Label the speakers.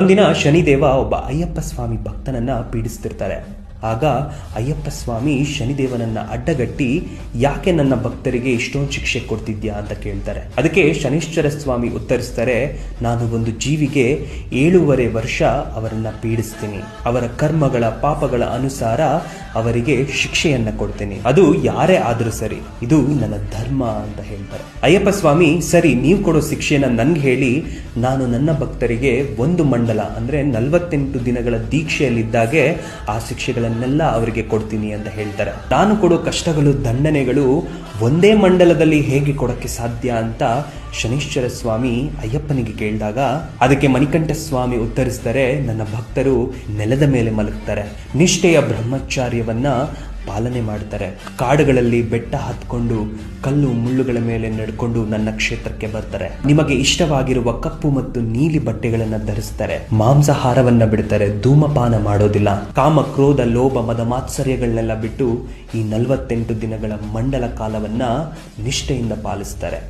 Speaker 1: ಒಂದಿನ ಶನಿದೇವ ಒಬ್ಬ ಅಯ್ಯಪ್ಪ ಸ್ವಾಮಿ ಭಕ್ತನನ್ನ ಪೀಡಿಸ್ತಿರ್ತಾರೆ. ಆಗ ಅಯ್ಯಪ್ಪ ಸ್ವಾಮಿ ಶನಿದೇವನನ್ನ ಅಡ್ಡಗಟ್ಟಿ ಯಾಕೆ ನನ್ನ ಭಕ್ತರಿಗೆ ಇಷ್ಟೊಂದು ಶಿಕ್ಷೆ ಕೊಡ್ತಿದ್ಯಾ ಅಂತ ಕೇಳ್ತಾರೆ. ಅದಕ್ಕೆ ಶನಿಶ್ಚರ ಸ್ವಾಮಿ ಉತ್ತರಿಸ್ತಾರೆ, ನಾನು ಒಂದು ಜೀವಿಗೆ 7.5 ವರ್ಷ ಅವರನ್ನ ಪೀಡಿಸ್ತೀನಿ, ಅವರ ಕರ್ಮಗಳ ಪಾಪಗಳ ಅನುಸಾರ ಅವರಿಗೆ ಶಿಕ್ಷೆಯನ್ನ ಕೊಡ್ತೀನಿ, ಅದು ಯಾರೇ ಆದ್ರೂ ಸರಿ, ಇದು ನನ್ನ ಧರ್ಮ ಅಂತ ಹೇಳ್ತಾರೆ. ಅಯ್ಯಪ್ಪ ಸ್ವಾಮಿ, ಸರಿ ನೀವು ಕೊಡೋ ಶಿಕ್ಷೆನ ನನ್ಗೆ ಹೇಳಿ, ನಾನು ನನ್ನ ಭಕ್ತರಿಗೆ 1 ಮಂಡಲ ಅಂದ್ರೆ 48 ದಿನಗಳ ದೀಕ್ಷೆಯಲ್ಲಿದ್ದಾಗೆ ಆ ಶಿಕ್ಷೆಗಳನ್ನೆಲ್ಲ ಅವರಿಗೆ ಕೊಡ್ತೀನಿ ಅಂತ ಹೇಳ್ತಾರೆ. ನಾನು ಕೊಡೋ ಕಷ್ಟಗಳು ದಂಡನೆಗಳು ಒಂದೇ ಮಂಡಲದಲ್ಲಿ ಹೇಗೆ ಕೊಡಕ್ಕೆ ಸಾಧ್ಯ ಅಂತ ಶನಿಶ್ಚರ ಸ್ವಾಮಿ ಅಯ್ಯಪ್ಪನಿಗೆ ಕೇಳಿದಾಗ ಅದಕ್ಕೆ ಮಣಿಕಂಠ ಸ್ವಾಮಿ ಉತ್ತರಿಸ್ತಾರೆ, ನನ್ನ ಭಕ್ತರು ನೆಲದ ಮೇಲೆ ಮಲಗ್ತಾರೆ, ನಿಷ್ಠೆಯ ಬ್ರಹ್ಮಚಾರ್ಯವನ್ನ ಪಾಲನೆ ಮಾಡ್ತಾರೆ, ಕಾಡುಗಳಲ್ಲಿ ಬೆಟ್ಟ ಹತ್ಕೊಂಡು ಕಲ್ಲು ಮುಳ್ಳುಗಳ ಮೇಲೆ ನಡ್ಕೊಂಡು ನನ್ನ ಕ್ಷೇತ್ರಕ್ಕೆ ಬರ್ತಾರೆ, ನಿಮಗೆ ಇಷ್ಟವಾಗಿರುವ ಕಪ್ಪು ಮತ್ತು ನೀಲಿ ಬಟ್ಟೆಗಳನ್ನ ಧರಿಸ್ತಾರೆ, ಮಾಂಸಾಹಾರವನ್ನ ಬಿಡ್ತಾರೆ, ಧೂಮಪಾನ ಮಾಡೋದಿಲ್ಲ, ಕಾಮ ಕ್ರೋಧ ಲೋಭ ಮದ ಮಾತ್ಸರ್ಯಗಳನ್ನೆಲ್ಲ ಬಿಟ್ಟು ಈ 48 ದಿನಗಳ ಮಂಡಲ ಕಾಲವನ್ನ ನಿಷ್ಠೆಯಿಂದ ಪಾಲಿಸ್ತಾರೆ.